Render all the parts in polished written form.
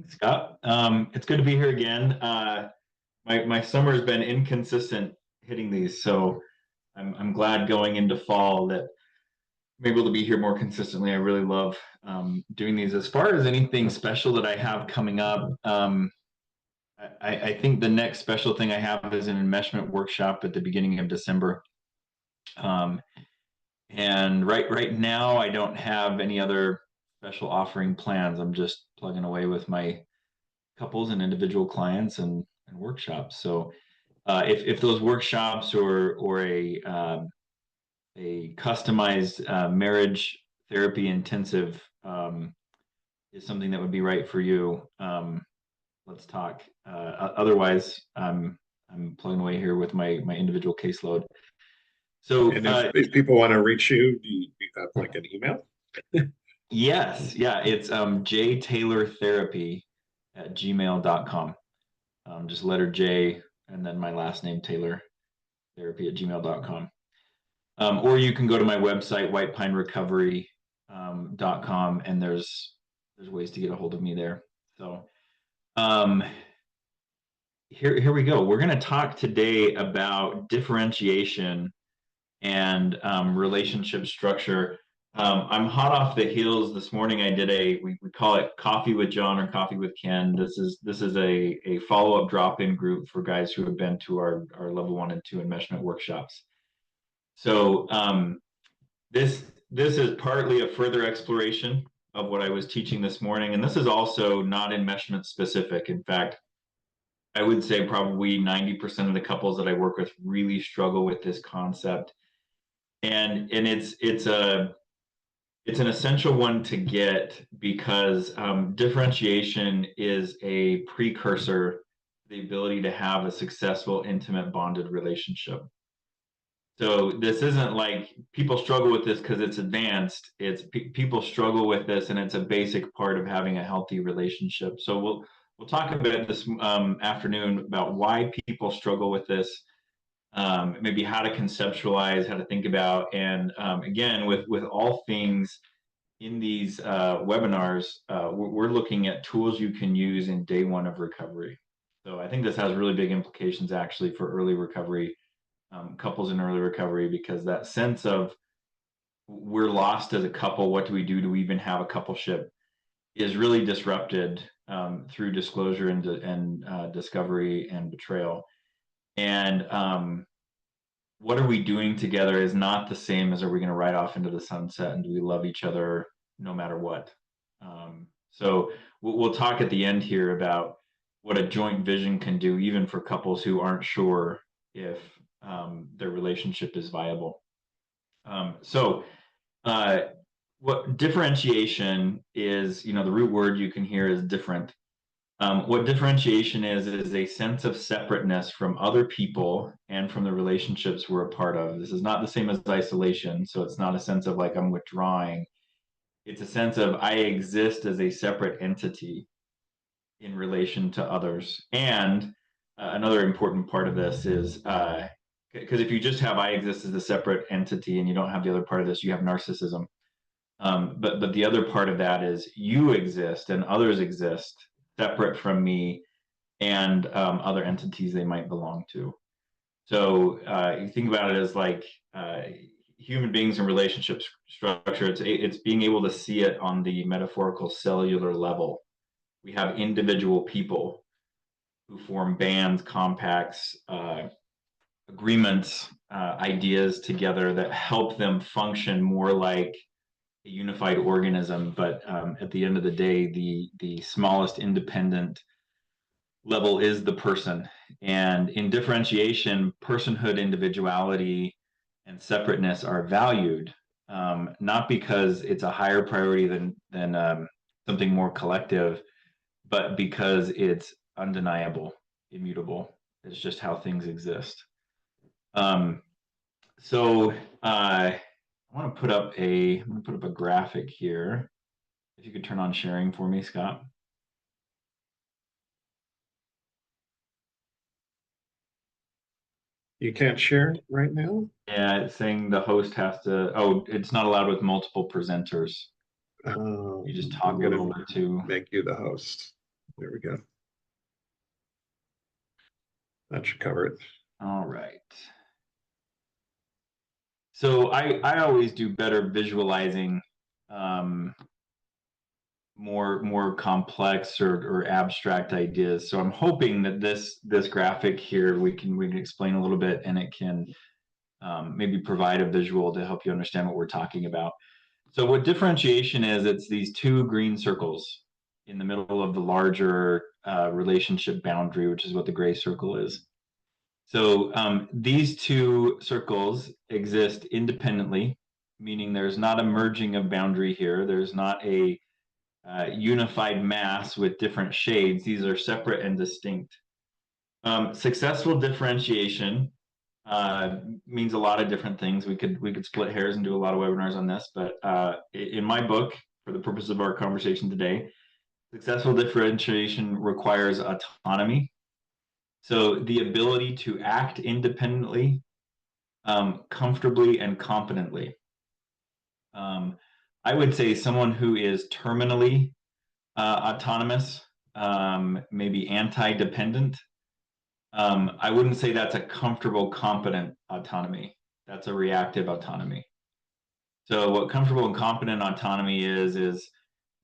Scott. It's good to be here again. My summer has been inconsistent hitting these, so I'm glad going into fall that I'm able to be here more consistently. I really love doing these. As far as anything special that I have coming up, I think the next special thing I have is an enmeshment workshop at the beginning of December. Um, and right now, I don't have any other special offering plans. I'm just plugging away with my couples and individual clients and workshops. So if those workshops or a customized marriage therapy intensive is something that would be right for you, let's talk. Otherwise, I'm plugging away here with my individual caseload. So And if people want to reach you, do you have like an email? yes, yeah, it's jtaylortherapy@gmail.com. Just letter J and then my last name Taylor therapy@gmail.com. Or you can go to my website, whitepinerecovery.com, and there's ways to get a hold of me there. So um, here we go. We're going to talk today about differentiation and relationship structure. I'm hot off the heels. This morning I did we call it Coffee with Jon or Coffee with Ken. This is a follow-up drop-in group for guys who have been to our level 1 and 2 enmeshment workshops. So this is partly a further exploration of what I was teaching this morning, and this is also not enmeshment specific. In fact, I would say probably 90% of the couples that I work with really struggle with this concept, and it's an essential one to get because differentiation is a precursor to the ability to have a successful, intimate, bonded relationship. So this isn't like people struggle with this because it's advanced. It's people struggle with this, and it's a basic part of having a healthy relationship. So we'll talk a bit this afternoon about why people struggle with this, maybe how to conceptualize, how to think about, and again, with all things in these webinars, we're looking at tools you can use in day one of recovery. So I think this has really big implications actually for early recovery, couples in early recovery, because that sense of we're lost as a couple, what do we do? Do we even have a coupleship? Is really disrupted through disclosure and discovery and betrayal. And what are we doing together is not the same as are we going to ride off into the sunset and do we love each other no matter what? So we'll talk at the end here about what a joint vision can do, even for couples who aren't sure if their relationship is viable. So what differentiation is, the root word you can hear is different. What differentiation is a sense of separateness from other people and from the relationships we're a part of. This is not the same as isolation, so it's not a sense of like I'm withdrawing. It's a sense of I exist as a separate entity in relation to others. And another important part of this is because if you just have I exist as a separate entity and you don't have the other part of this, you have narcissism. But the other part of that is you exist and others exist separate from me and other entities they might belong to. So you think about it as like human beings and relationship structure. It's being able to see it on the metaphorical cellular level. We have individual people who form bands, compacts, agreements, ideas together that help them function more like a unified organism. But at the end of the day, the smallest independent level is the person. And in differentiation, personhood, individuality, and separateness are valued, not because it's a higher priority than something more collective, but because it's undeniable, immutable. It's just how things exist. Um, so I want to I'm going to put up a graphic here. If you could turn on sharing for me, Scott. You can't share it right now? Yeah, it's saying the host has to. Oh, it's not allowed with multiple presenters. You just I'm toggle it gonna over to. make you the host. There we go. That should cover it. All right. So I always do better visualizing um, more complex or abstract ideas. So I'm hoping that this graphic here we can explain a little bit, and it can maybe provide a visual to help you understand what we're talking about. So what differentiation is, it's these two green circles in the middle of the larger relationship boundary, which is what the gray circle is. So these two circles exist independently, meaning there's not a merging of boundary here. There's not a unified mass with different shades. These are separate and distinct. Successful differentiation means a lot of different things. We could split hairs and do a lot of webinars on this, but in my book, for the purpose of our conversation today, successful differentiation requires autonomy. So the ability to act independently, comfortably, and competently. I would say someone who is terminally autonomous, maybe anti-dependent. I wouldn't say that's a comfortable, competent autonomy. That's a reactive autonomy. So what comfortable and competent autonomy is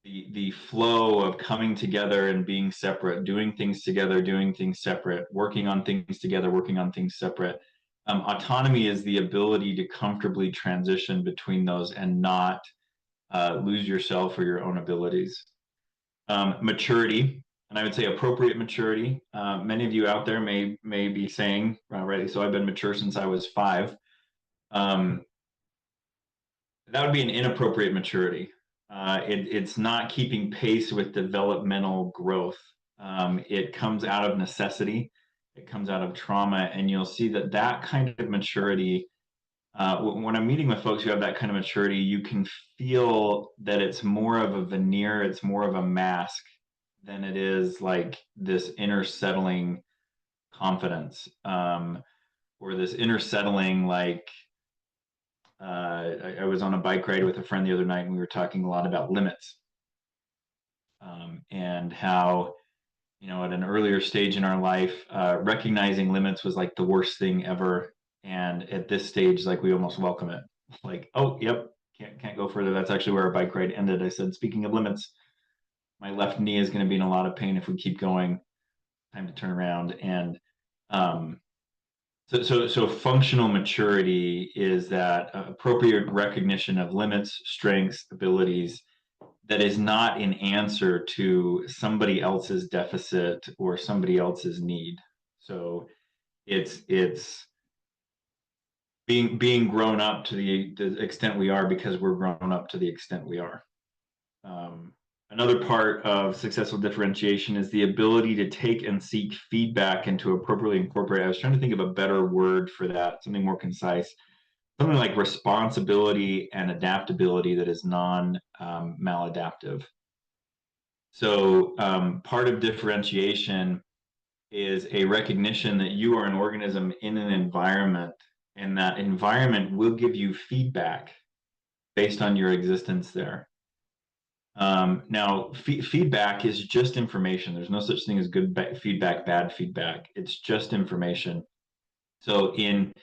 the flow of coming together and being separate, doing things together, doing things separate, working on things together, working on things separate. Autonomy is the ability to comfortably transition between those and not lose yourself or your own abilities. Maturity, and I would say appropriate maturity. Many of you out there may be saying, rightly so, I've been mature since I was 5. That would be an inappropriate maturity. It's not keeping pace with developmental growth. It comes out of necessity. It comes out of trauma, and you'll see that kind of maturity. When I'm meeting with folks who have that kind of maturity, you can feel that it's more of a veneer, it's more of a mask than it is like this inner settling confidence, or this inner settling like I was on a bike ride with a friend the other night, and we were talking a lot about limits, and how, at an earlier stage in our life, recognizing limits was like the worst thing ever. And at this stage, like we almost welcome it. Like, oh, yep, can't go further. That's actually where our bike ride ended. I said, speaking of limits, my left knee is going to be in a lot of pain if we keep going. Time to turn around. And so functional maturity is that appropriate recognition of limits, strengths, abilities that is not an answer to somebody else's deficit or somebody else's need. So it's being grown up to the extent we are because we're grown up to the extent we are. Another part of successful differentiation is the ability to take and seek feedback and to appropriately incorporate. I was trying to think of a better word for that, something more concise, something like responsibility and adaptability that is non-maladaptive. So part of differentiation is a recognition that you are an organism in an environment, and that environment will give you feedback based on your existence there. Now, feedback is just information. There's no such thing as good feedback, bad feedback. It's just information. So in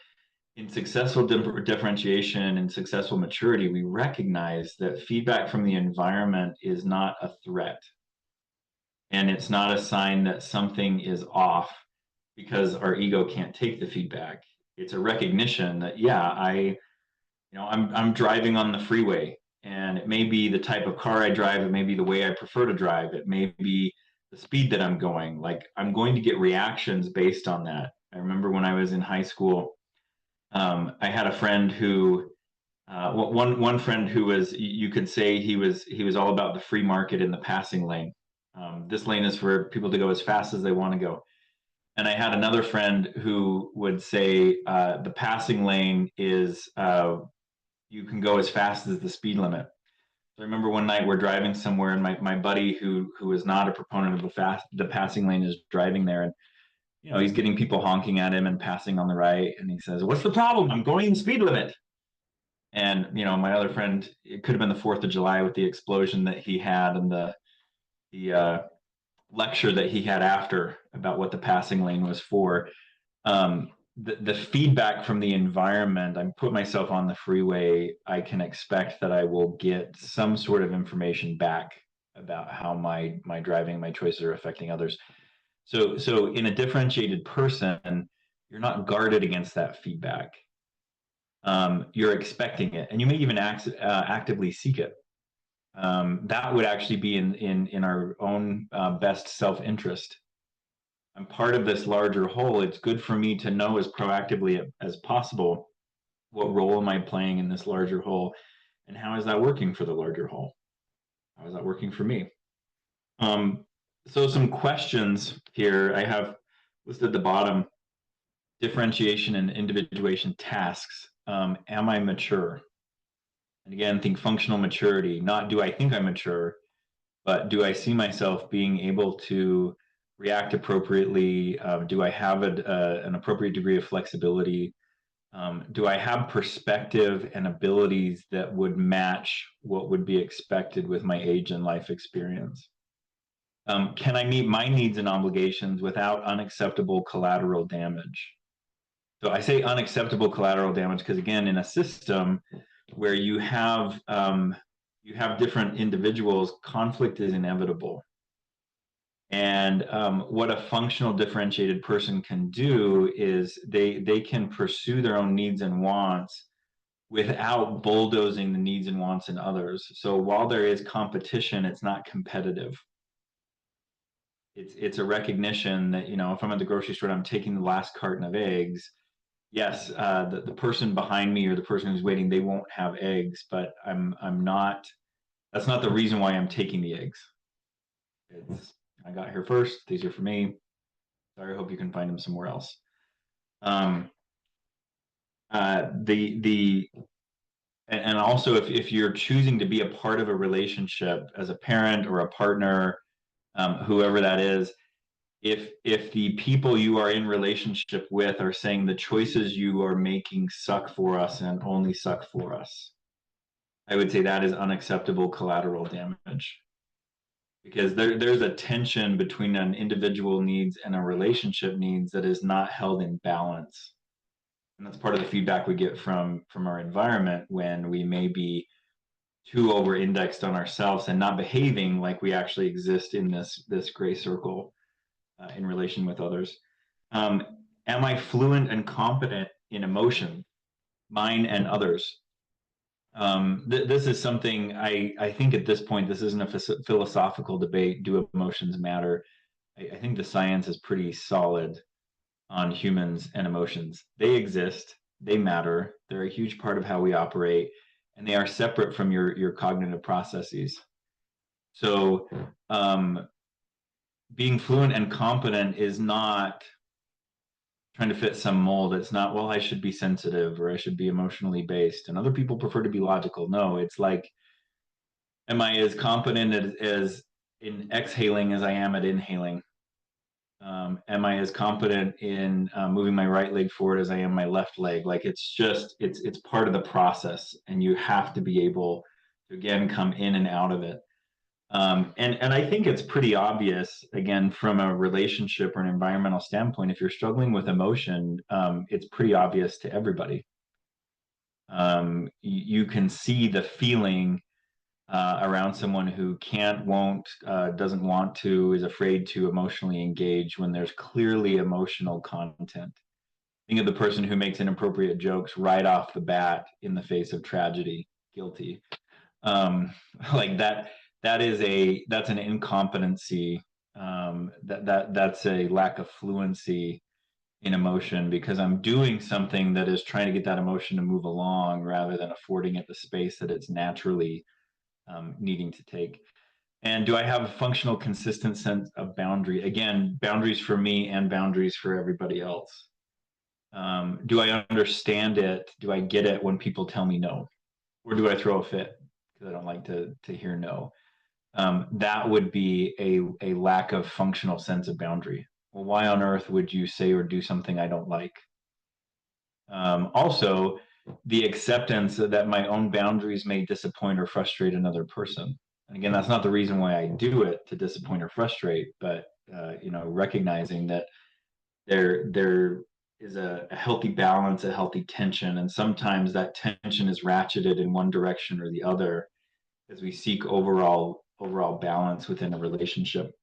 successful differentiation and successful maturity, we recognize that feedback from the environment is not a threat. And it's not a sign that something is off because our ego can't take the feedback. It's a recognition that, yeah, I'm driving on the freeway, and it may be the type of car I drive, it may be the way I prefer to drive, it may be the speed that I'm going. Like, I'm going to get reactions based on that. I remember when I was in high school, I had a friend who, one friend who was, you could say he was all about the free market in the passing lane. This lane is for people to go as fast as they want to go. And I had another friend who would say the passing lane is you can go as fast as the speed limit. So I remember one night we're driving somewhere, and my buddy who is not a proponent of the passing lane is driving there, and he's getting people honking at him and passing on the right, and he says, "What's the problem? I'm going the speed limit." And my other friend, it could have been the 4th of July with the explosion that he had and the lecture that he had after about what the passing lane was for. The feedback from the environment, I put myself on the freeway, I can expect that I will get some sort of information back about how my driving, my choices are affecting others. So in a differentiated person, you're not guarded against that feedback. You're expecting it, and you may even actively seek it. That would actually be in our own best self-interest. I'm part of this larger whole. It's good for me to know as proactively as possible what role am I playing in this larger whole, and how is that working for the larger whole? How is that working for me? Um, so some questions here I have listed at the bottom: differentiation and individuation tasks. Am I mature? And again, think functional maturity. Not do I think I'm mature, but do I see myself being able to react appropriately? Do I have an appropriate degree of flexibility? Do I have perspective and abilities that would match what would be expected with my age and life experience? Can I meet my needs and obligations without unacceptable collateral damage? So I say unacceptable collateral damage because, again, in a system where you have different individuals, conflict is inevitable. And what a functional differentiated person can do is they can pursue their own needs and wants without bulldozing the needs and wants in others. So while there is competition, it's not competitive. It's a recognition that, if I'm at the grocery store and I'm taking the last carton of eggs, yes, the person behind me or the person who's waiting, they won't have eggs, but I'm not. That's not the reason why I'm taking the eggs. It's I got here first. These are for me. Sorry, I hope you can find them somewhere else. Um, the and also if you're choosing to be a part of a relationship as a parent or a partner, whoever that is, if the people you are in relationship with are saying the choices you are making suck for us and only suck for us, I would say that is unacceptable collateral damage, because there's a tension between an individual needs and a relationship needs that is not held in balance. And that's part of the feedback we get from our environment when we may be too over indexed on ourselves and not behaving like we actually exist in this gray circle in relation with others. um, am I fluent and competent in emotion, mine and others? This is something I think at this point, this isn't a philosophical debate. Do emotions matter? I think the science is pretty solid on humans and emotions. They exist, they matter, they're a huge part of how we operate, and they are separate from your cognitive processes. So, being fluent and competent is not trying to fit some mold. It's not, well, I should be sensitive or I should be emotionally based, and other people prefer to be logical. No, it's like, am I as competent as in exhaling as I am at inhaling? Am I as competent in moving my right leg forward as I am my left leg? Like, it's part of the process, and you have to be able to, again, come in and out of it. And I think it's pretty obvious, again, from a relationship or an environmental standpoint, if you're struggling with emotion, it's pretty obvious to everybody. You can see the feeling around someone who can't, won't, doesn't want to, is afraid to emotionally engage when there's clearly emotional content. Think of the person who makes inappropriate jokes right off the bat in the face of tragedy, guilty. Um, like that's an incompetency. That's a lack of fluency in emotion, because I'm doing something that is trying to get that emotion to move along rather than affording it the space that it's naturally needing to take. And do I have a functional, consistent sense of boundary? Again, boundaries for me and boundaries for everybody else. Do I understand it? Do I get it when people tell me no? Or do I throw a fit because I don't like to hear no? That would be a lack of functional sense of boundary. Well, why on earth would you say or do something I don't like? Also, the acceptance that my own boundaries may disappoint or frustrate another person. And again, that's not the reason why I do it, to disappoint or frustrate, but recognizing that there is a healthy balance, a healthy tension, and sometimes that tension is ratcheted in one direction or the other as we seek overall balance within a relationship.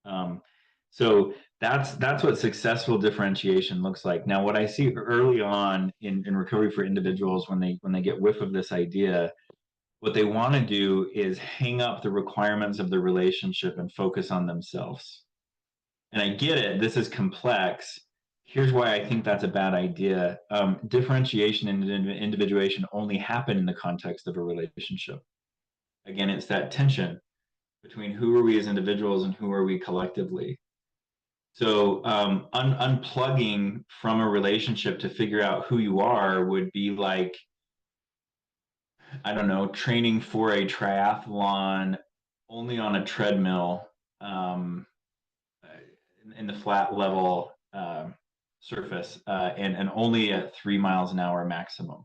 Um, so that's what successful differentiation looks like. Now, what I see early on in recovery for individuals when they get whiff of this idea, what they want to do is hang up the requirements of the relationship and focus on themselves. And I get it, this is complex. Here's why I think that's a bad idea. Differentiation and individuation only happen in the context of a relationship. Again, it's that tension between who are we as individuals and who are we collectively. So unplugging from a relationship to figure out who you are would be like, I don't know, training for a triathlon only on a treadmill, in the flat level surface, and only at 3 miles an hour maximum.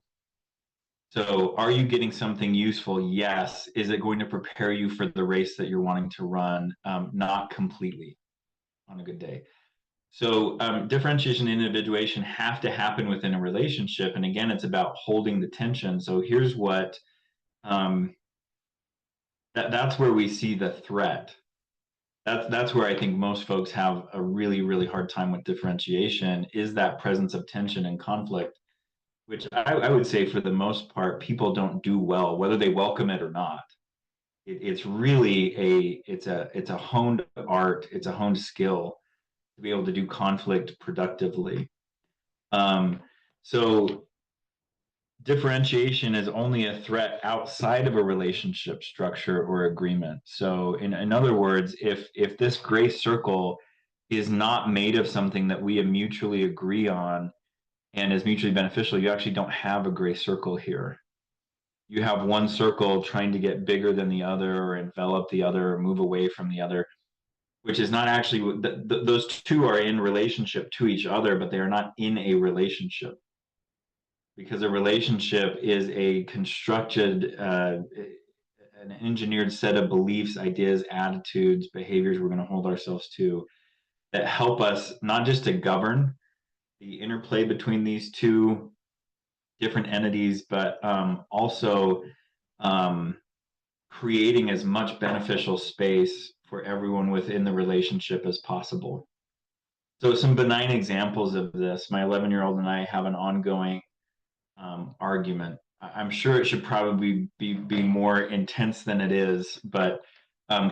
So are you getting something useful? Yes. Is it going to prepare you for the race that you're wanting to run? Not completely on a good day. So differentiation and individuation have to happen within a relationship. And again, it's about holding the tension. So here's what um, that's where we see the threat. That's where I think most folks have a really, really hard time with differentiation, is that presence of tension and conflict, which I would say for the most part, people don't do well, whether they welcome it or not. It's really it's a honed art, it's a honed skill to be able to do conflict productively. Um, so differentiation is only a threat outside of a relationship structure or agreement. So in other words, if this gray circle is not made of something that we mutually agree on and is mutually beneficial, you actually don't have a gray circle here. You have one circle trying to get bigger than the other or envelop the other or move away from the other, which is not actually, those two are in relationship to each other, but they are not in a relationship, because a relationship is a constructed, an engineered set of beliefs, ideas, attitudes, behaviors we're going to hold ourselves to that help us not just to govern the interplay between these two different entities, but also um, creating as much beneficial space for everyone within the relationship as possible. So some benign examples of this: my 11-year-old and I have an ongoing argument. I'm sure it should probably be more intense than it is, but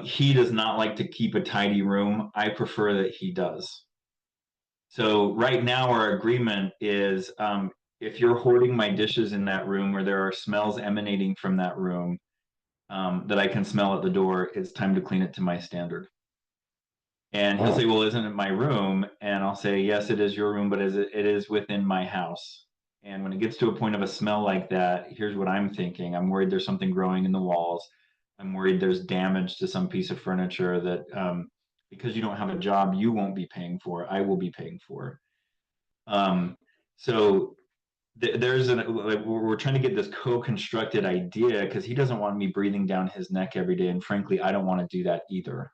he does not like to keep a tidy room. I prefer that he does. So right now our agreement is, if you're hoarding my dishes in that room or there are smells emanating from that room that I can smell at the door, it's time to clean it to my standard. And he'll say, well, isn't it my room? And I'll say, yes, it is your room, but it is within my house. And when it gets to a point of a smell like that, here's what I'm thinking. I'm worried there's something growing in the walls. I'm worried there's damage to some piece of furniture that, because you don't have a job, you won't be paying for. I will be paying for. So there's like, we're trying to get this co-constructed idea, because he doesn't want me breathing down his neck every day. And frankly, I don't want to do that either.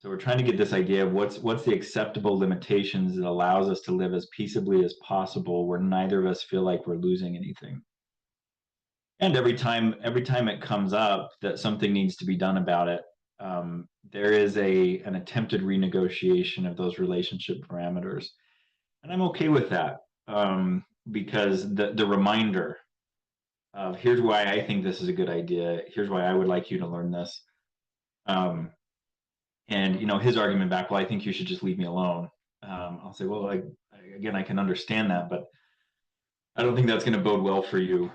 So we're trying to get this idea of what's the acceptable limitations that allows us to live as peaceably as possible, where neither of us feel like we're losing anything. And every time it comes up that something needs to be done about it, there is an attempted renegotiation of those relationship parameters, and I'm okay with that, because the reminder of, here's why I think this is a good idea. Here's why I would like you to learn this. And his argument back, well, I think you should just leave me alone. I'll say, well, again, I can understand that, but I don't think that's going to bode well for you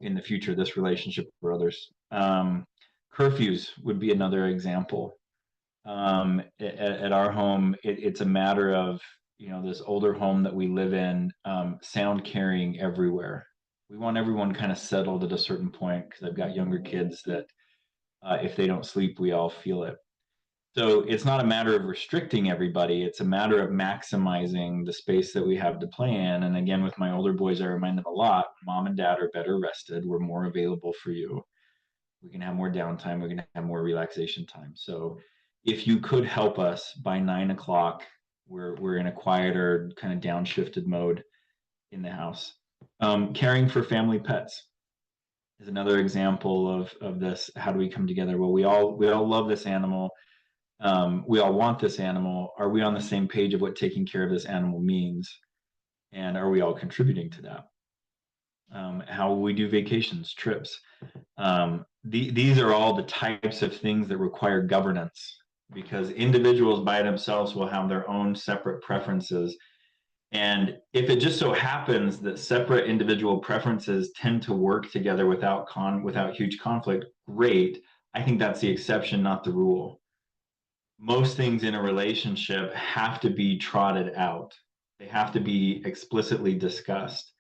in the future, this relationship or others. Curfews would be another example. At our home, it's a matter of, this older home that we live in, sound carrying everywhere. We want everyone kind of settled at a certain point, because I've got younger kids that if they don't sleep, we all feel it. So it's not a matter of restricting everybody. It's a matter of maximizing the space that we have to play in. And again, with my older boys, I remind them a lot, mom and dad are better rested. We're more available for you. We can have more downtime. We can have more relaxation time. So if you could help us by 9 o'clock, we're in a quieter kind of downshifted mode in the house. Caring for family pets is another example of this. How do we come together? Well, we all love this animal. We all want this animal. Are we on the same page of what taking care of this animal means? And are we all contributing to that? How will we do vacations, trips? These are all the types of things that require governance, because individuals by themselves will have their own separate preferences. And if it just so happens that separate individual preferences tend to work together without huge conflict, great. I think that's the exception, not the rule. Most things in a relationship have to be trotted out. They have to be explicitly discussed.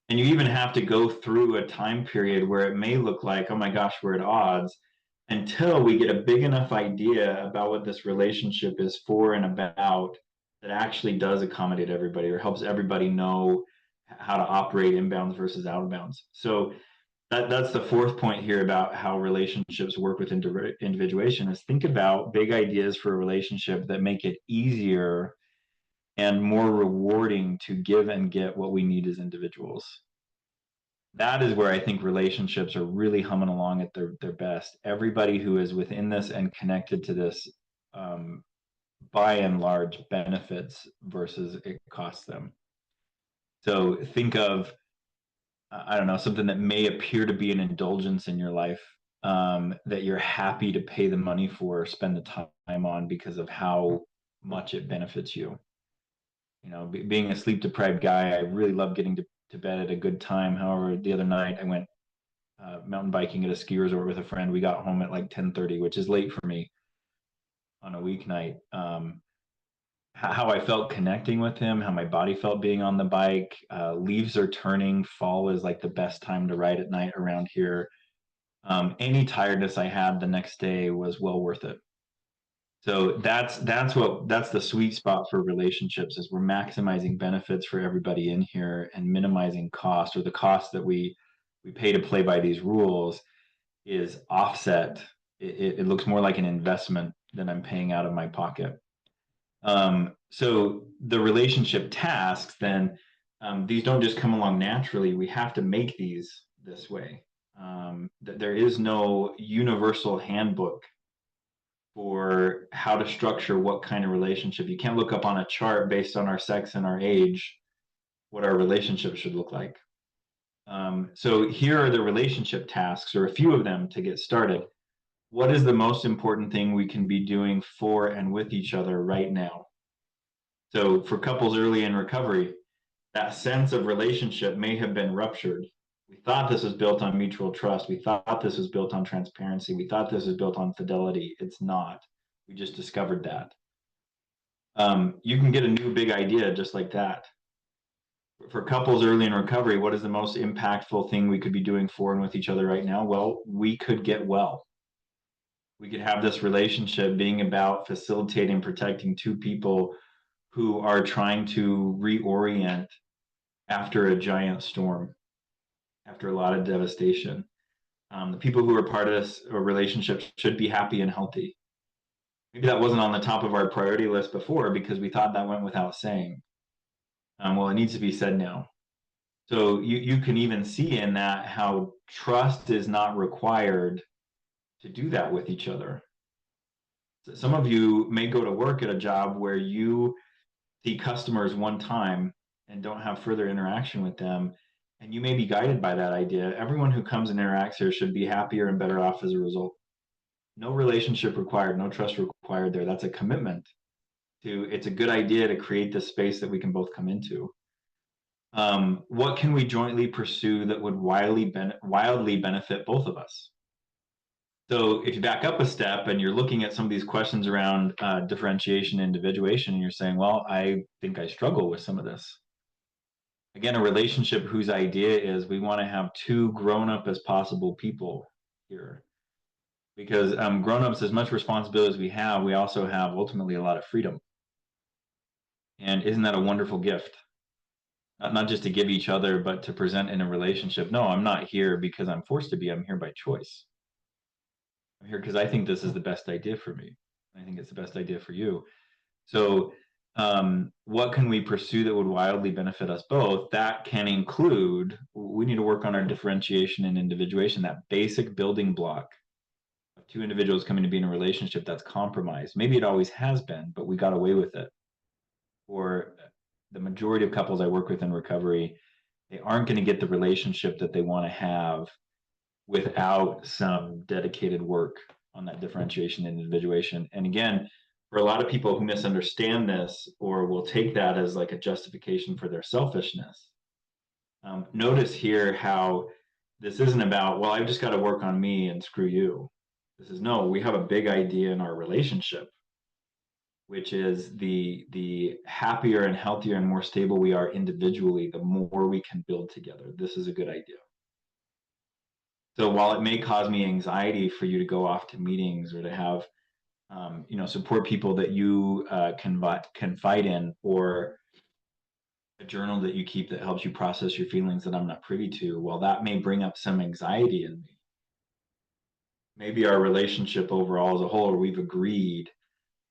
And you even have to go through a time period where it may look like, oh my gosh, we're at odds, until we get a big enough idea about what this relationship is for and about that actually does accommodate everybody or helps everybody know how to operate inbounds versus outbounds. So that's the fourth point here about how relationships work with individuation is think about big ideas for a relationship that make it easier and more rewarding to give and get what we need as individuals. That is where I think relationships are really humming along at their best. Everybody who is within this and connected to this, um, by and large, benefits versus it costs them. So think of, I don't know, something that may appear to be an indulgence in your life, that you're happy to pay the money for, or spend the time on because of how much it benefits you. Being a sleep deprived guy, I really love getting to bed at a good time. However, the other night I went mountain biking at a ski resort with a friend. We got home at like 10:30, which is late for me on a weeknight. How I felt connecting with him, how my body felt being on the bike. Leaves are turning. Fall is like the best time to ride at night around here. Any tiredness I had the next day was well worth it. So that's the sweet spot for relationships is we're maximizing benefits for everybody in here and minimizing cost, or the cost that we pay to play by these rules is offset. It looks more like an investment than I'm paying out of my pocket. So the relationship tasks then, these don't just come along naturally. We have to make these this way. There is no universal handbook for how to structure what kind of relationship. You can't look up on a chart based on our sex and our age what our relationship should look like. So here are the relationship tasks, or a few of them to get started. What is the most important thing we can be doing for and with each other right now? So for couples early in recovery, that sense of relationship may have been ruptured. We thought this was built on mutual trust. We thought this was built on transparency. We thought this was built on fidelity. It's not. We just discovered that. You can get a new big idea just like that. For couples early in recovery, what is the most impactful thing we could be doing for and with each other right now? Well, we could get well. We could have this relationship being about facilitating and protecting two people who are trying to reorient after a giant storm, after a lot of devastation. The people who are part of this relationship should be happy and healthy. Maybe that wasn't on the top of our priority list before because we thought that went without saying. Well, it needs to be said now. So you can even see in that how trust is not required to do that with each other. So some of you may go to work at a job where you see customers one time and don't have further interaction with them. And you may be guided by that idea. Everyone who comes and interacts here should be happier and better off as a result. No relationship required, no trust required there. That's a commitment to, it's a good idea to create this space that we can both come into. What can we jointly pursue that would wildly benefit both of us? So if you back up a step and you're looking at some of these questions around differentiation, individuation, and you're saying, well, I think I struggle with some of this. Again, a relationship whose idea is we want to have two grown-up as possible people here. Because grown-ups, as much responsibility as we also have ultimately a lot of freedom. And isn't that a wonderful gift? Not just to give each other, but to present in a relationship. No, I'm not here because I'm forced to be. I'm here by choice. I'm here because I think this is the best idea for me. I think it's the best idea for you. So, what can we pursue that would wildly benefit us both? That can include, we need to work on our differentiation and individuation, that basic building block of two individuals coming to be in a relationship that's compromised. Maybe it always has been, but we got away with it. Or the majority of couples I work with in recovery, they aren't going to get the relationship that they want to have without some dedicated work on that differentiation and individuation. And again, for a lot of people who misunderstand this or will take that as like a justification for their selfishness, notice here how this isn't about, well, I've just got to work on me and screw you. This is no, we have a big idea in our relationship, which is the happier and healthier and more stable we are individually, the more we can build together. This is a good idea. So while it may cause me anxiety for you to go off to meetings or to have support people that you can confide in, or a journal that you keep that helps you process your feelings that I'm not privy to, while that may bring up some anxiety in me, maybe our relationship overall as a whole, or we've agreed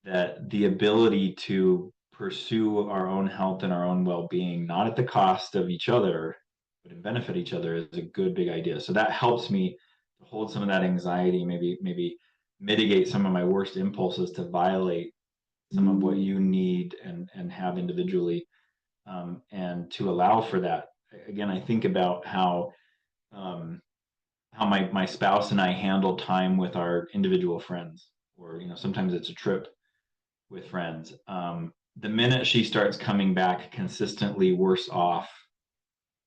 that the ability to pursue our own health and our own well-being, not at the cost of each other, but in benefit each other, is a good big idea. So that helps me to hold some of that anxiety, maybe mitigate some of my worst impulses to violate some of what you need and have individually, and to allow for that. Again, I think about um, how my spouse and I handle time with our individual friends, or sometimes it's a trip with friends. The minute she starts coming back consistently worse off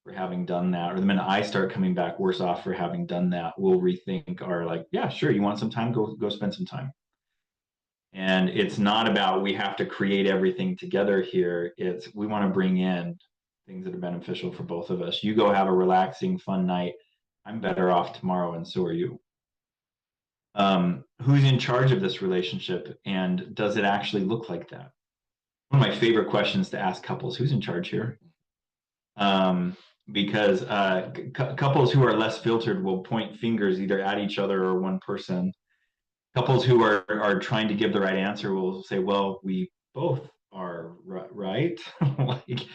for having done that, or the minute I start coming back worse off for having done that, we'll rethink our, like, yeah, sure, you want some time, go spend some time. And it's not about we have to create everything together here. It's we want to bring in things that are beneficial for both of us. You go have a relaxing, fun night. I'm better off tomorrow, and so are you. Who's in charge of this relationship, and does it actually look like that? One of my favorite questions to ask couples: who's in charge here? Um, because couples who are less filtered will point fingers either at each other or one person. Couples who are trying to give the right answer will say, "Well, we both are right." Like,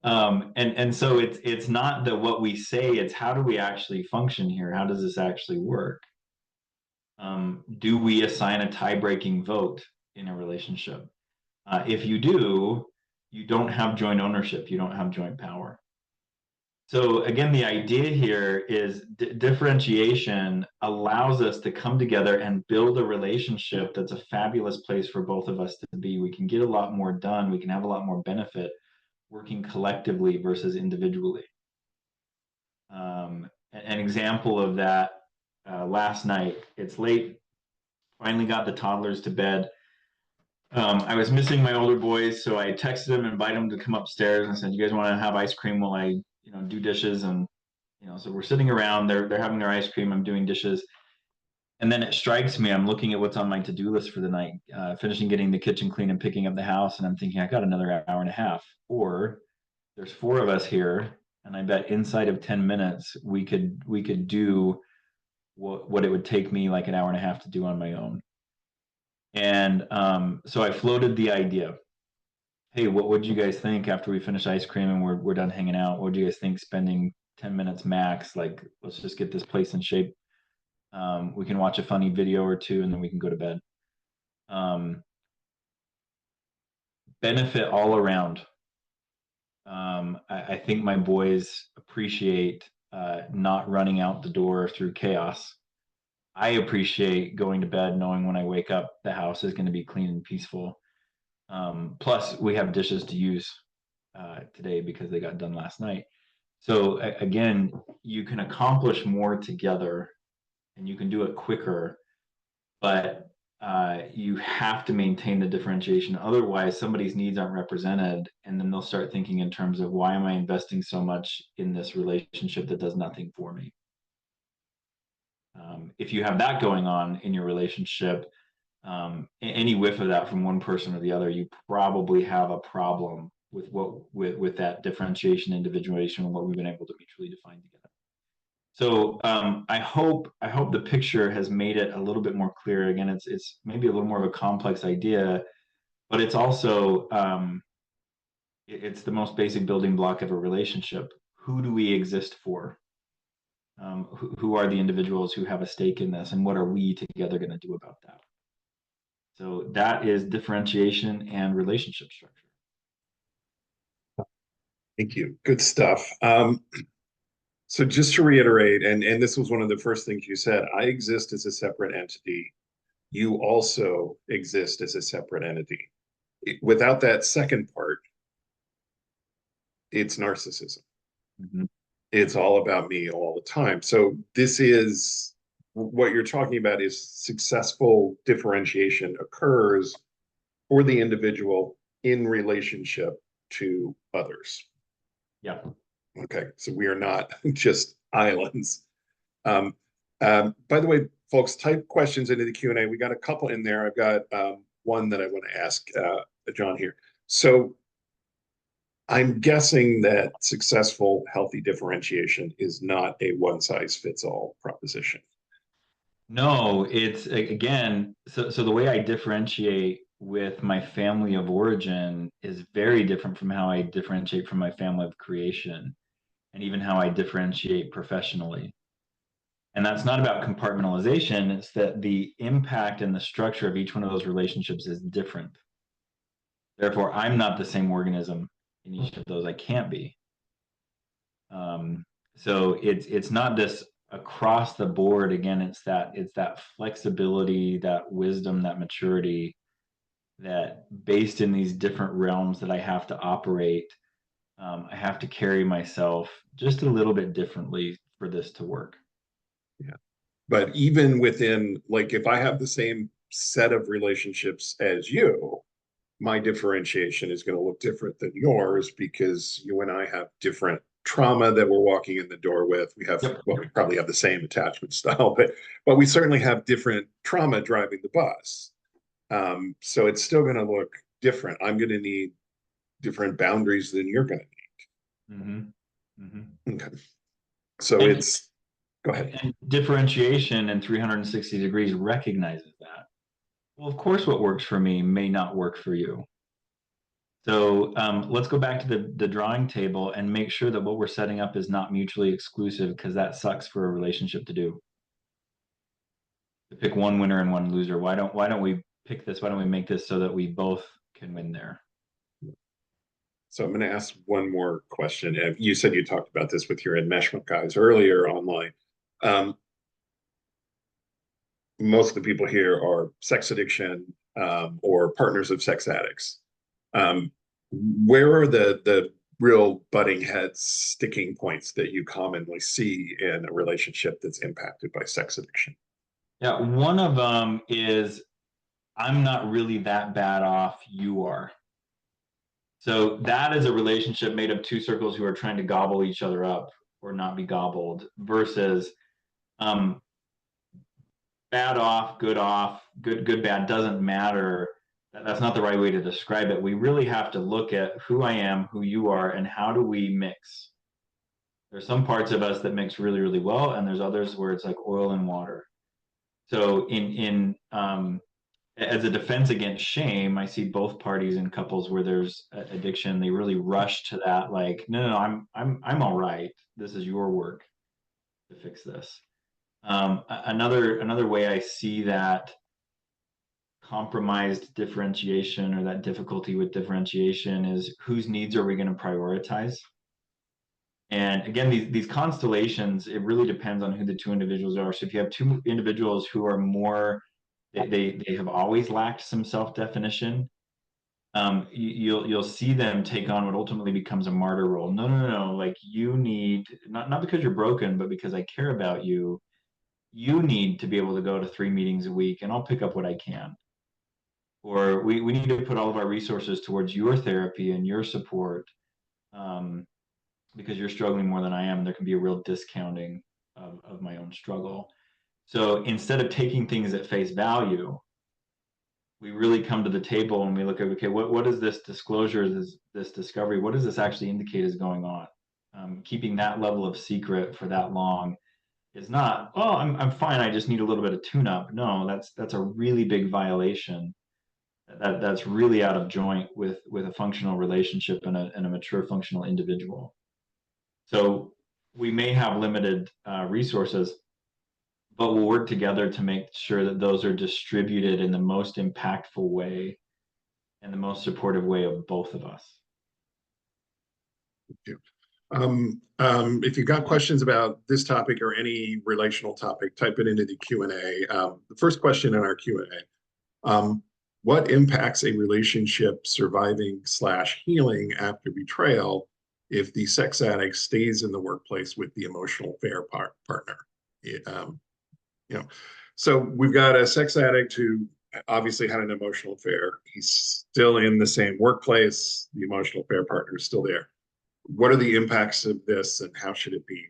and so it's not that what we say; it's how do we actually function here? How does this actually work? Do we assign a tie-breaking vote in a relationship? If you do, you don't have joint ownership. You don't have joint power. So again, the idea here is differentiation allows us to come together and build a relationship that's a fabulous place for both of us to be. We can get a lot more done. We can have a lot more benefit working collectively versus individually. An example of that, last night, it's late, finally got the toddlers to bed. I was missing my older boys, so I texted them and invited them to come upstairs and said, "You guys want to have ice cream while I, do dishes?" And so we're sitting around. They're having their ice cream. I'm doing dishes, and then it strikes me. I'm looking at what's on my to-do list for the night, finishing getting the kitchen clean and picking up the house, and I'm thinking I got another hour and a half. Or there's four of us here, and I bet inside of 10 minutes we could do what it would take me like an hour and a half to do on my own. And so I floated the idea. Hey, what would you guys think after we finish ice cream and we're done hanging out? What would you guys think spending 10 minutes max? Like, let's just get this place in shape. We can watch a funny video or two and then we can go to bed. Um, Benefit all around. I think my boys appreciate not running out the door through chaos. I appreciate going to bed knowing when I wake up, the house is going to be clean and peaceful. Plus, we have dishes to use today because they got done last night. So again, you can accomplish more together and you can do it quicker, but you have to maintain the differentiation. Otherwise, somebody's needs aren't represented, and then they'll start thinking in terms of why am I investing so much in this relationship that does nothing for me? If you have that going on in your relationship, any whiff of that from one person or the other, you probably have a problem with that differentiation, individuation, and what we've been able to mutually define together. So I hope the picture has made it a little bit more clear. Again, it's maybe a little more of a complex idea, but it's also it's the most basic building block of a relationship. Who do we exist for? Who are the individuals who have a stake in this, and what are we together going to do about that? So that is differentiation and relationship structure. Thank you. Good stuff. So just to reiterate, and this was one of the first things you said, I exist as a separate entity. You also exist as a separate entity. Without that second part, it's narcissism. Mhm. It's all about me all the time. So this is what you're talking about is successful differentiation occurs for the individual in relationship to others. Yeah. Okay, so we are not just islands. Um, by the way, folks, type questions into the Q&A. We got a couple in there. I've got one that I want to ask Jon here. So I'm guessing that successful, healthy differentiation is not a one size fits all proposition. No, it's again, so the way I differentiate with my family of origin is very different from how I differentiate from my family of creation, and even how I differentiate professionally. And that's not about compartmentalization, it's that the impact and the structure of each one of those relationships is different. Therefore, I'm not the same organism in each of those. I can't be. Um, so it's not this across the board. Again, it's that flexibility, that wisdom, that maturity that based in these different realms that I have to operate, I have to carry myself just a little bit differently for this to work. Yeah. But even within, like, if I have the same set of relationships as you, my differentiation is going to look different than yours because you and I have different trauma that we're walking in the door with. We have, Yep. well, we probably have the same attachment style, but we certainly have different trauma driving the bus. So it's still going to look different. I'm going to need different boundaries than you're going Mm-hmm. Mm-hmm. to need. Okay. So And, it's, go ahead. and differentiation in 360 degrees recognizes that. Well, of course, what works for me may not work for you. So let's go back to the drawing table and make sure that what we're setting up is not mutually exclusive, because that sucks for a relationship to do. To pick one winner and one loser. Why don't we pick this? Why don't we make this so that we both can win there? So I'm going to ask one more question. You said you talked about this with your enmeshment guys earlier online. Um, Most of the people here are sex addiction or partners of sex addicts. Um, where are the real butting heads, sticking points that you commonly see in a relationship that's impacted by sex addiction? Yeah, one of them is I'm not really that bad off. You are. So that is a relationship made of two circles who are trying to gobble each other up or not be gobbled versus um, bad off, good, bad doesn't matter. That's not the right way to describe it. We really have to look at who I am, who you are, and how do we mix. There's some parts of us that mix really, really well, and there's others where it's like oil and water. So in as a defense against shame, I see both parties in couples where there's addiction. They really rush to that, like, no, I'm all right. This is your work to fix this. Another way I see that compromised differentiation or that difficulty with differentiation is whose needs are we going to prioritize? And again, these constellations, it really depends on who the two individuals are. So if you have two individuals who are more, they have always lacked some self-definition, you'll see them take on what ultimately becomes a martyr role. No, no, no, no. Like you need not because you're broken, but because I care about you. You need to be able to go to 3 meetings a week, and I'll pick up what I can. Or we need to put all of our resources towards your therapy and your support, um, because you're struggling more than I am. There can be a real discounting of my own struggle. So instead of taking things at face value, we really come to the table and we look at, okay, what is this disclosure, this discovery, what does this actually indicate is going on? Keeping that level of secret for that long It's not, oh, I'm fine, I just need a little bit of tune-up. No, that's a really big violation. That's really out of joint with a functional relationship and a mature functional individual. So we may have limited resources, but we'll work together to make sure that those are distributed in the most impactful way and the most supportive way of both of us. If you've got questions about this topic or any relational topic, type it into the Q&A. The first question in our Q&A, what impacts a relationship surviving / healing after betrayal if the sex addict stays in the workplace with the emotional affair partner? You know, so we've got a sex addict who obviously had an emotional affair. He's still in the same workplace. The emotional affair partner is still there. What are the impacts of this, and how should it be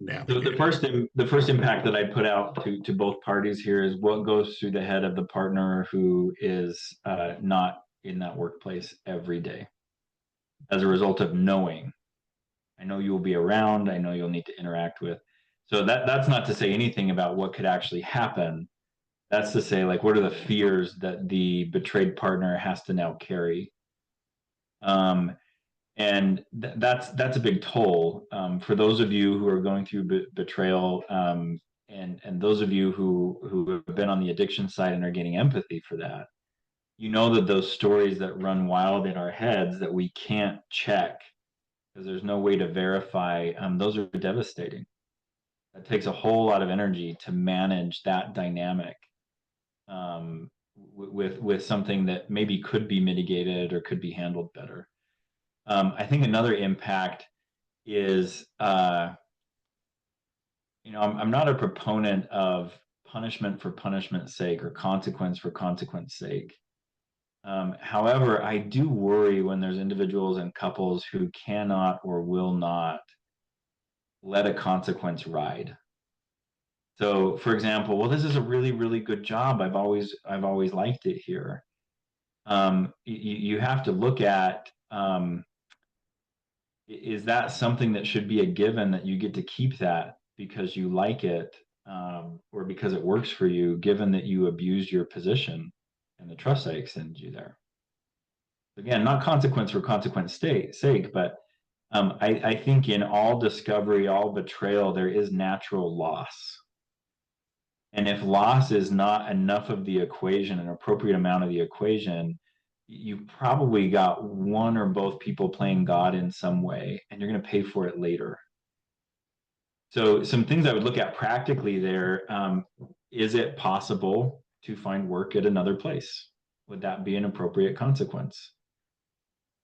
So navigated? the first impact that I put out to both parties here is what goes through the head of the partner who is not in that workplace every day as a result of knowing. I know you will be around. I know you'll need to interact with. So that's not to say anything about what could actually happen. That's to say, like, what are the fears that the betrayed partner has to now carry? Um, and that's a big toll for those of you who are going through betrayal, and those of you who have been on the addiction side and are getting empathy for that. You know that those stories that run wild in our heads that we can't check because there's no way to verify, those are devastating. It takes a whole lot of energy to manage that dynamic, with something that maybe could be mitigated or could be handled better. I think another impact is, I'm not a proponent of punishment for punishment's sake or consequence for consequence sake. However, I do worry when there's individuals and couples who cannot or will not let a consequence ride. So, for example, well, this is a really, really good job. I've always liked it here. You have to look at, is that something that should be a given that you get to keep that because you like it, or because it works for you, given that you abused your position and the trust I extended you there. Again, not consequence for consequence sake, but I think in all discovery, all betrayal, there is natural loss. And if loss is not enough of the equation, an appropriate amount of the equation, you probably got one or both people playing God in some way, and you're going to pay for it later. So, some things I would look at practically there, is it possible to find work at another place? Would that be an appropriate consequence?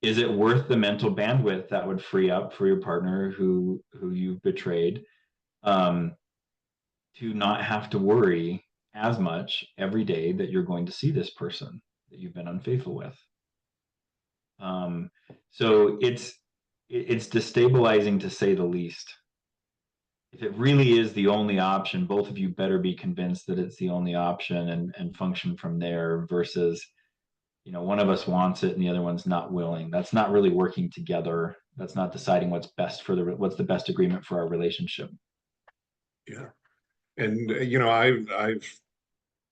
Is it worth the mental bandwidth that would free up for your partner who you've betrayed, um, to not have to worry as much every day that you're going to see this person that you've been unfaithful with? Um, so it's destabilizing to say the least. If it really is the only option, both of you better be convinced that it's the only option and function from there versus, one of us wants it and the other one's not willing. That's not really working together. That's not deciding what's the best agreement for our relationship. Yeah. And I've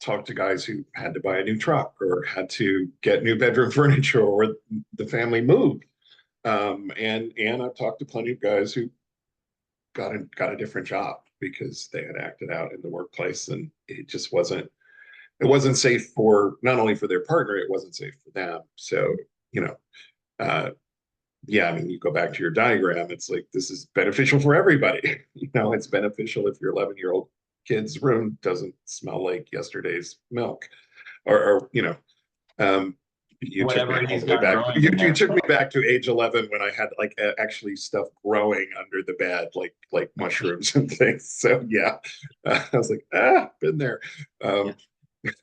talked to guys who had to buy a new truck or had to get new bedroom furniture or the family moved. And I've talked to plenty of guys who got a different job because they had acted out in the workplace and it wasn't safe for not only for their partner, it wasn't safe for them. So, you know, uh, yeah, I mean, you go back to your diagram, it's like this is beneficial for everybody. It's beneficial if your 11-year-old kid's room doesn't smell like yesterday's milk, or um, you took me Whatever all he's the way got back. growing in You there. took me back to age 11 when I had like actually stuff growing under the bed, like mushrooms and things. So yeah, I was like, been there. Yeah. Um,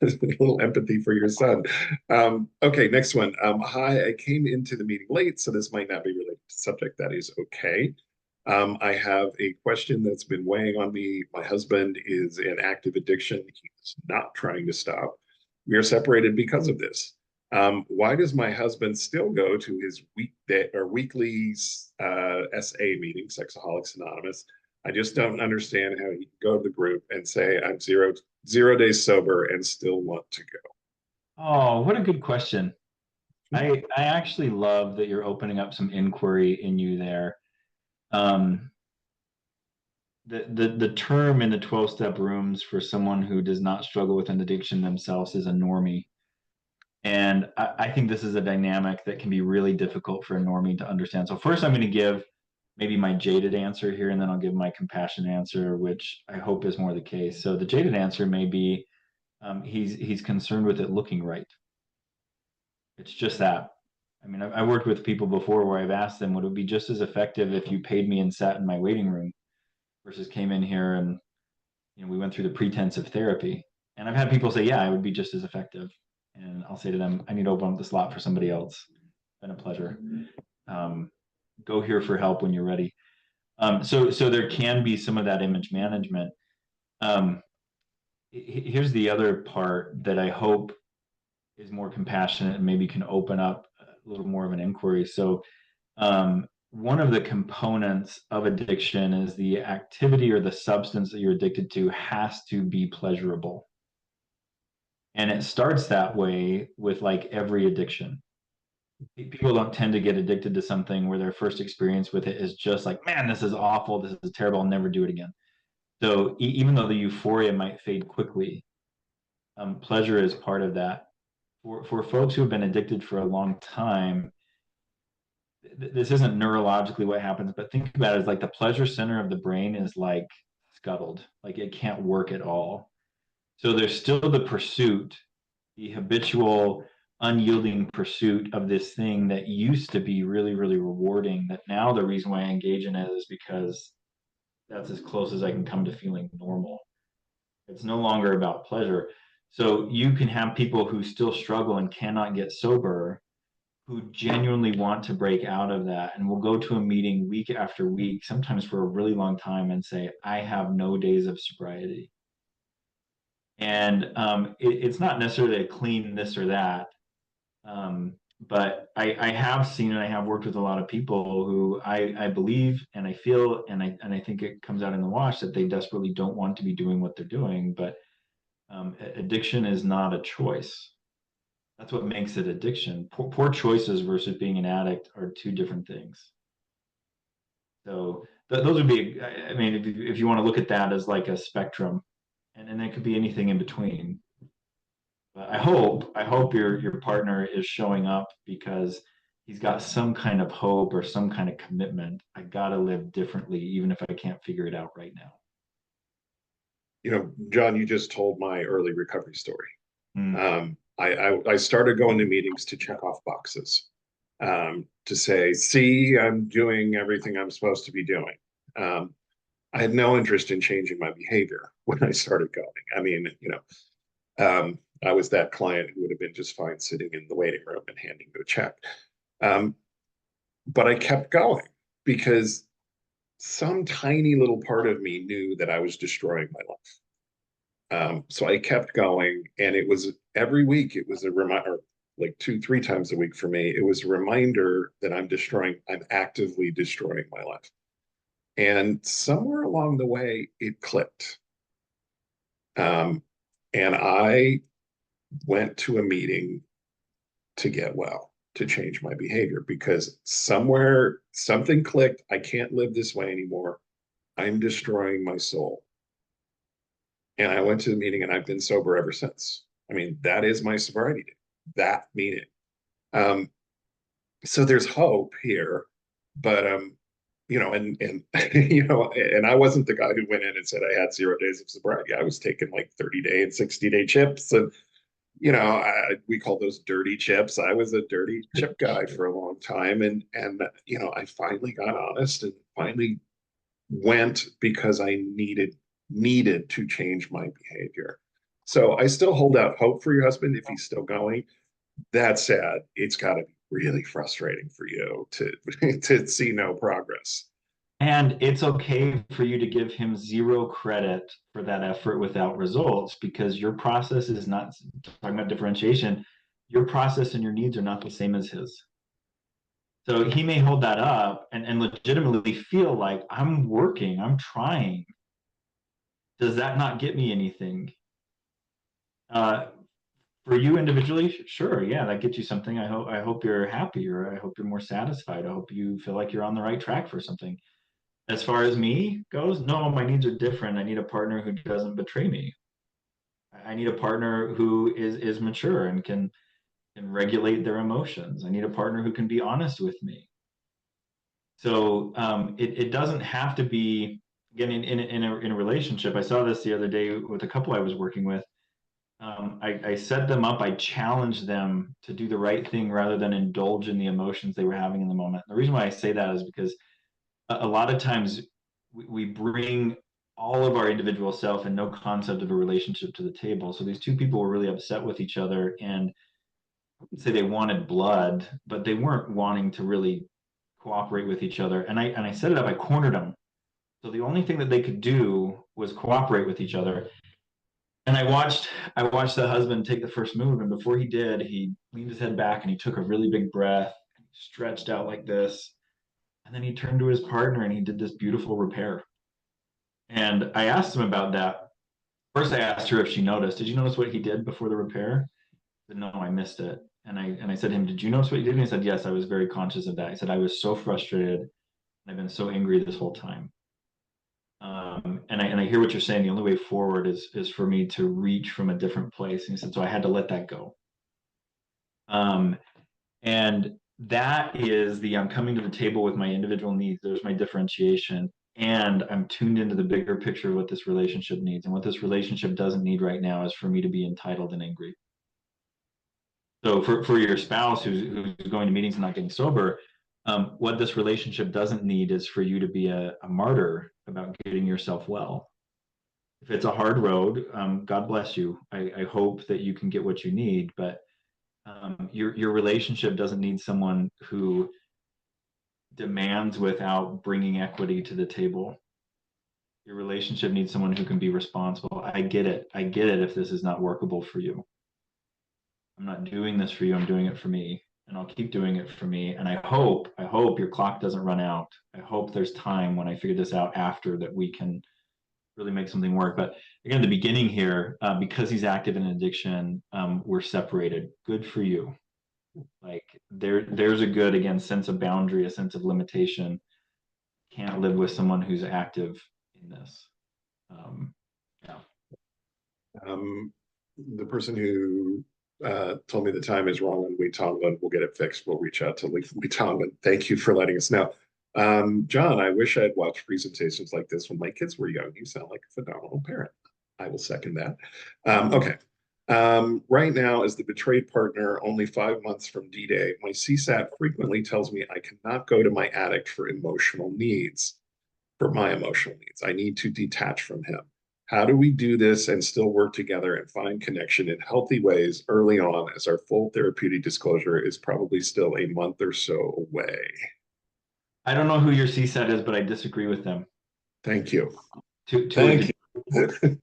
a little empathy for your son. Okay, next one. Hi, I came into the meeting late, so this might not be related to subject. That is okay. I have a question that's been weighing on me. My husband is in active addiction. He's not trying to stop. We are separated because of this. Why does my husband still go to his weekday or weekly SA meeting, Sexaholics Anonymous, I just don't understand how you can go to the group and say I'm zero days sober and still want to go. Oh, what a good question. I actually love that you're opening up some inquiry in you there. Um, the term in the 12-step rooms for someone who does not struggle with an addiction themselves is a normie. And I think this is a dynamic that can be really difficult for a normie to understand. So first I'm going to give maybe my jaded answer here, and then I'll give my compassionate answer, which I hope is more the case. So the jaded answer may be he's concerned with it looking right. It's just that. I mean, I worked with people before where I've asked them, would it be just as effective if you paid me and sat in my waiting room versus came in here and we went through the pretense of therapy. And I've had people say, yeah, it would be just as effective. And I'll say to them, I need to open up the slot for somebody else. It's been a pleasure. Um, Go here for help when you're ready. So there can be some of that image management. Um, Here's the other part that I hope is more compassionate and maybe can open up a little more of an inquiry. So one of the components of addiction is the activity or the substance that you're addicted to has to be pleasurable. And it starts that way with like every addiction. People don't tend to get addicted to something where their first experience with it is just like, man, this is awful. This is terrible. I'll never do it again. So even though the euphoria might fade quickly, pleasure is part of that. For folks who have been addicted for a long time, this isn't neurologically what happens, but think about it as like the pleasure center of the brain is like scuttled, like it can't work at all. So there's still the pursuit, the habitual, unyielding pursuit of this thing that used to be really, really rewarding. That now the reason why I engage in it is because that's as close as I can come to feeling normal. It's no longer about pleasure. So you can have people who still struggle and cannot get sober who genuinely want to break out of that and will go to a meeting week after week, sometimes for a really long time, and say, I have no days of sobriety. And it's not necessarily a clean this or that. But I have seen and I have worked with a lot of people who I believe and I feel and I think it comes out in the wash that they desperately don't want to be doing what they're doing. But addiction is not a choice. That's what makes it addiction. Poor choices versus being an addict are two different things. So those would be, I mean, if you want to look at that as like a spectrum, and it could be anything in between. But I hope your partner is showing up because he's got some kind of hope or some kind of commitment. I gotta live differently, even if I can't figure it out right now. John, you just told my early recovery story. Mm. I started going to meetings to check off boxes, to say, see, I'm doing everything I'm supposed to be doing. I had no interest in changing my behavior when I started going. I mean, I was that client who would have been just fine sitting in the waiting room and handing me a check. Um, but I kept going because some tiny little part of me knew that I was destroying my life. So I kept going, and it was every week, it was a reminder, like 2, 3 times a week for me. It was a reminder that I'm actively destroying my life. And somewhere along the way, it clicked. Um, and I went to a meeting to get well, to change my behavior, because somewhere something clicked. I can't live this way anymore. I'm destroying my soul. And I went to the meeting and I've been sober ever since. I mean, that is my sobriety day, that meeting. Um, so there's hope here, but and and I wasn't the guy who went in and said I had 0 days of sobriety. I was taking like 30-day and 60-day chips, and we call those dirty chips. I was a dirty chip guy for a long time, and I finally got honest and finally went because I needed to change my behavior. So I still hold out hope for your husband if he's still going. That said, it's got to be really frustrating for you to to see no progress. And it's okay for you to give him zero credit for that effort without results because your process is not talking about differentiation. Your process and your needs are not the same as his. So he may hold that up and legitimately feel like I'm working, I'm trying. Does that not get me anything? Uh, for you individually, sure, yeah, that gets you something. I hope you're happy, or I hope you're more satisfied. I hope you feel like you're on the right track for something. As far as me goes, no, my needs are different. I need a partner who doesn't betray me. I need a partner who is mature and can regulate their emotions. I need a partner who can be honest with me. So it doesn't have to be, again, in a relationship. I saw this the other day with a couple I was working with. I set them up, I challenged them to do the right thing rather than indulge in the emotions they were having in the moment. The reason why I say that is because a lot of times we bring all of our individual self and no concept of a relationship to the table. So these two people were really upset with each other, and I wouldn't say they wanted blood, but they weren't wanting to really cooperate with each other. And I set it up, I cornered them. So the only thing that they could do was cooperate with each other. And I watched the husband take the first move, and before he did, he leaned his head back and he took a really big breath, stretched out like this, and then he turned to his partner and he did this beautiful repair. And I asked him about that. First, I asked her if she noticed. Did you notice what he did before the repair? Said, no, I missed it. And I said to him, did you notice what you did? And he said, yes, I was very conscious of that. He said, I was so frustrated and I've been so angry this whole time. And I hear what you're saying. The only way forward is for me to reach from a different place. And he said, so I had to let that go. Um, and that is the I'm coming to the table with my individual needs. There's my differentiation. And I'm tuned into the bigger picture of what this relationship needs. And what this relationship doesn't need right now is for me to be entitled and angry. So for your spouse who's going to meetings and not getting sober, what this relationship doesn't need is for you to be a martyr about getting yourself well. If it's a hard road, God bless you. I hope that you can get what you need, but your relationship doesn't need someone who demands without bringing equity to the table. Your relationship needs someone who can be responsible. I get it. I get it if this is not workable for you. I'm not doing this for you. I'm doing it for me. And I'll keep doing it for me. And I hope your clock doesn't run out. I hope there's time when I figure this out after that we can really make something work. But again, the beginning here, because he's active in addiction, we're separated. Good for you. Like there's a good, again, sense of boundary, a sense of limitation. Can't live with someone who's active in this. Um, yeah. Um, the person who told me the time is wrong on Wetongan. We'll get it fixed. We'll reach out to Wetongan. Thank you for letting us know. John, I wish I had watched presentations like this when my kids were young. You sound like a phenomenal parent. I will second that. Okay. Right now, as the betrayed partner, only 5 months from D-Day, my CSAT frequently tells me I cannot go to my addict for emotional needs, for my emotional needs. I need to detach from him. How do we do this and still work together and find connection in healthy ways early on, as our full therapeutic disclosure is probably still a month or so away? I don't know who your CSAT is, but I disagree with them Thank you. to a Thank degree. you.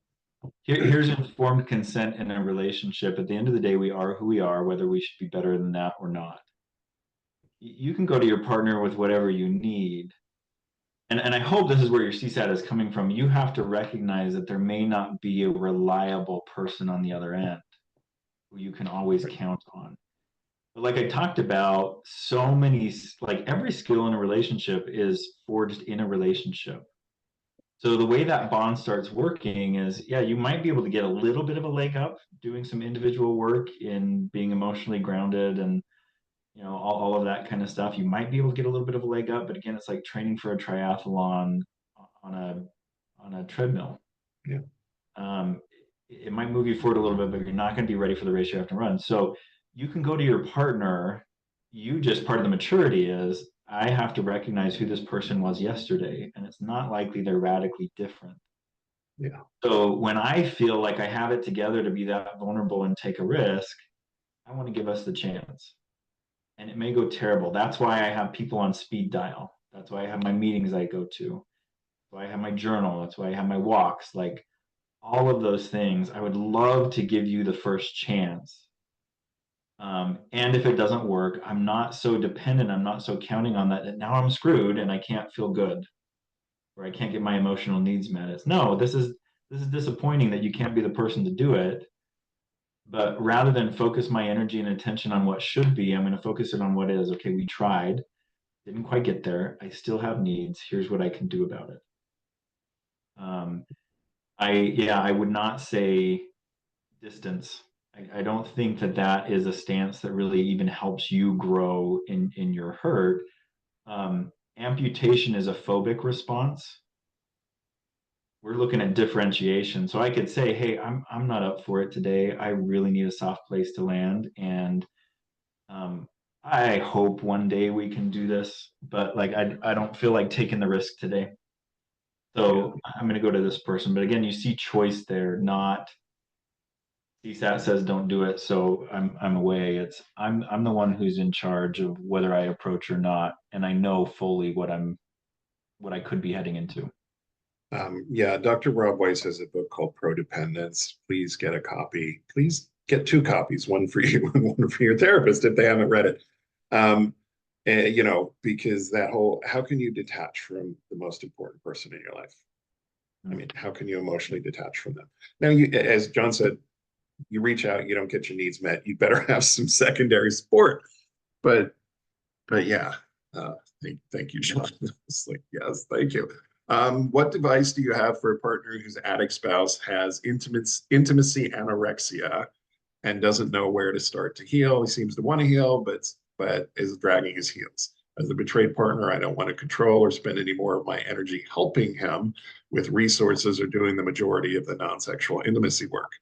Here's informed consent in a relationship. At the end of the day, we are who we are, whether we should be better than that or not. You can go to your partner with whatever you need. And I hope this is where your CSAT is coming from. You have to recognize that there may not be a reliable person on the other end who you can always count on. But like I talked about, so many, like every skill in a relationship is forged in a relationship. So the way that bond starts working is, yeah, you might be able to get a little bit of a leg up doing some individual work in being emotionally grounded and all of that kind of stuff. You might be able to get a little bit of a leg up, but again, it's like training for a triathlon on a treadmill. Yeah. Um, it might move you forward a little bit, but you're not going to be ready for the race you have to run. So you can go to your partner. You just part of the maturity is I have to recognize who this person was yesterday, and it's not likely they're radically different. Yeah. So when I feel like I have it together to be that vulnerable and take a risk, I want to give us the chance. And it may go terrible. That's why I have people on speed dial. That's why I have my meetings I go to. That's why I have my journal. That's why I have my walks. Like all of those things, I would love to give you the first chance. And if it doesn't work, I'm not so dependent, I'm not so counting on that, that now I'm screwed and I can't feel good or I can't get my emotional needs met. It's no, this is disappointing that you can't be the person to do it. But rather than focus my energy and attention on what should be, I'm going to focus it on what is. Okay, we tried, didn't quite get there. I still have needs. Here's what I can do about it. Um, I would not say distance. I don't think that that is a stance that really even helps you grow in your hurt. Amputation is a phobic response. We're looking at differentiation. So I could say, hey, I'm not up for it today. I really need a soft place to land. And um, I hope one day we can do this, but like I don't feel like taking the risk today. Yeah. So I'm gonna go to this person. But again, you see choice there, not CSAT says don't do it, so I'm away. It's I'm the one who's in charge of whether I approach or not, and I know fully what I could be heading into. Yeah, Dr. Rob Weiss has a book called Prodependence. Please get a copy. Please get two copies, one for you and one for your therapist if they haven't read it. You know, because that whole, how can you detach from the most important person in your life? I Mm. mean, how can you emotionally detach from them? Now, you, as John said, you reach out, you don't get your needs met, you better have some secondary support. But yeah, thank you, John. It's like, yes, thank you. What device do you have for a partner whose addict spouse has intimacy anorexia and doesn't know where to start to heal? He seems to want to heal, but is dragging his heels. As a betrayed partner, I don't want to control or spend any more of my energy helping him with resources or doing the majority of the non-sexual intimacy work.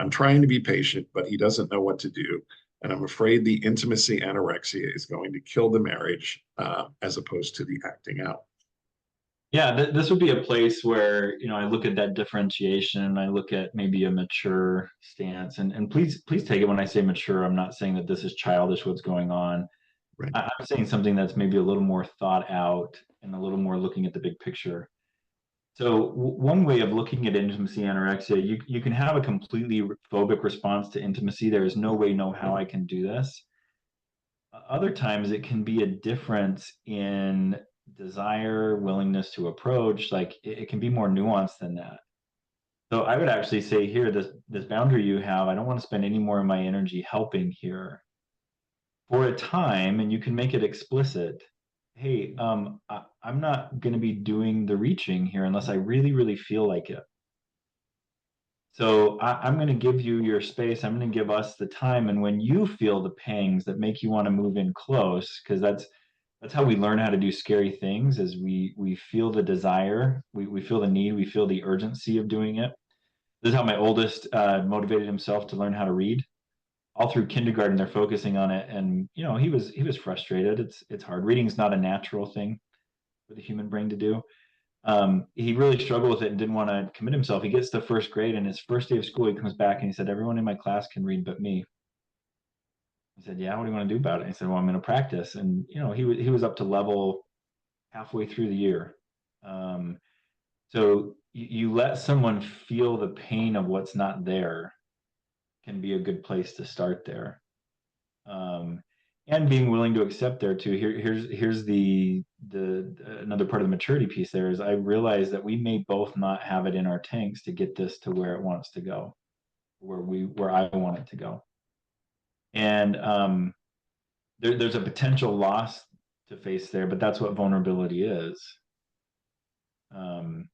I'm trying to be patient, but he doesn't know what to do. And I'm afraid the intimacy anorexia is going to kill the marriage as opposed to the acting out. Yeah, this would be a place where, I look at that differentiation. I look at maybe a mature stance, and please take it when I say mature. I'm not saying that this is childish what's going on. Right. I'm saying something that's maybe a little more thought out and a little more looking at the big picture. So one way of looking at intimacy anorexia, you can have a completely phobic response to intimacy. There is no way, no how I can do this. Other times it can be a difference in desire, willingness to approach. Like it can be more nuanced than that. So I would actually say here, this boundary you have, I don't want to spend any more of my energy helping here for a time, and you can make it explicit. Hey, I'm not going to be doing the reaching here unless I really, really feel like it. So I'm going to give you your space. I'm going to give us the time. And when you feel the pangs that make you want to move in close, because that's how we learn how to do scary things, is we feel the desire, we feel the need, we feel the urgency of doing it. This is how my oldest motivated himself to learn how to read. All through kindergarten, they're focusing on it, and he was frustrated. It's hard. Reading's not a natural thing for the human brain to do. He really struggled with it and didn't want to commit himself. He gets to first grade, and his first day of school, he comes back and he said, "Everyone in my class can read but me." I said, "Yeah, what do you want to do about it?" And he said, "Well, I'm going to practice." And he was up to level halfway through the year. Um, so you let someone feel the pain of what's not there can be a good place to start there. Um, and being willing to accept there too. Here's the another part of the maturity piece there is I realize that we may both not have it in our tanks to get this to where it wants to go, where I want it to go. And there's a potential loss to face there, but that's what vulnerability is. Um,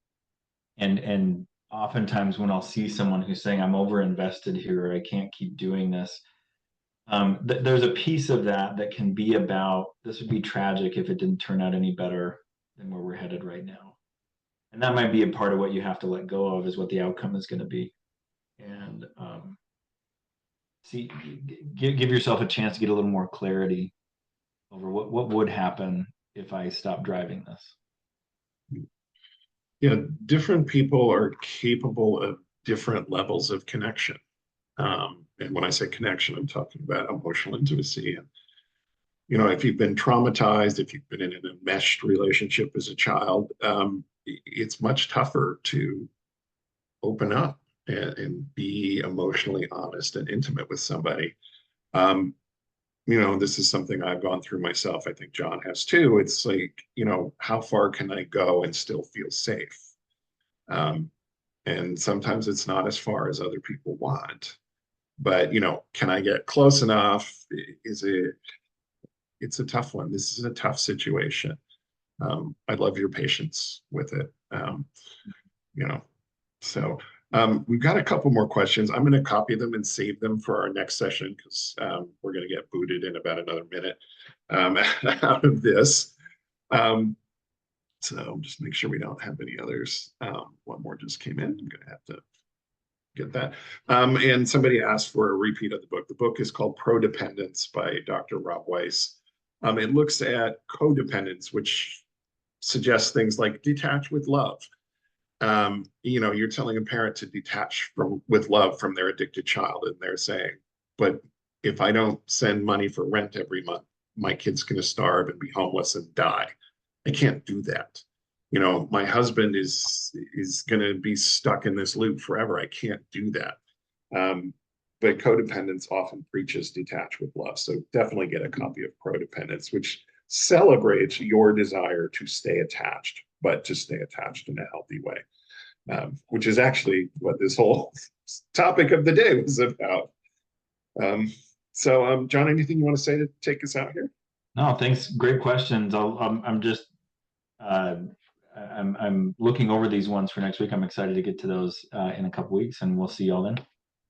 and oftentimes when I'll see someone who's saying I'm over invested here, I can't keep doing this, there's a piece of that that can be about this would be tragic if it didn't turn out any better than where we're headed right now. And that might be a part of what you have to let go of is what the outcome is going to be. And see, give yourself a chance to get a little more clarity over what would happen if I stopped driving this. Yeah, different people are capable of different levels of connection. And when I say connection, I'm talking about emotional intimacy. And, you know, if you've been traumatized, if you've been in an enmeshed relationship as a child, it's much tougher to open up and be emotionally honest and intimate with somebody. this is something I've gone through myself. I think John has too. It's like, how far can I go and still feel safe? Um, and sometimes it's not as far as other people want. But, can I get close enough? Is it, it's a tough one. This is a tough situation. I love your patience with it. You know, so we've got a couple more questions. I'm going to copy them and save them for our next session because we're going to get booted in about another minute out of this. So just make sure we don't have any others. One more just came in. I'm going to have to get that. And somebody asked for a repeat of the book. The book is called Prodependence by Dr. Rob Weiss. It looks at codependence, which suggests things like detach with love. You're telling a parent to detach with love from their addicted child, and they're saying, but if I don't send money for rent every month, my kid's going to starve and be homeless and die. I can't do that. My husband is going to be stuck in this loop forever. I can't do that. But codependence often preaches detach with love. So definitely get a copy of Prodependence, which celebrates your desire to stay attached, but to stay attached in a healthy way, which is actually what this whole topic of the day was about. John, anything you want to say to take us out here? No, thanks. Great questions. I'm just I'm looking over these ones for next week. I'm excited to get to those in a couple weeks, and we'll see y'all then.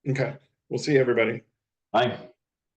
Okay, we'll see everybody. Bye.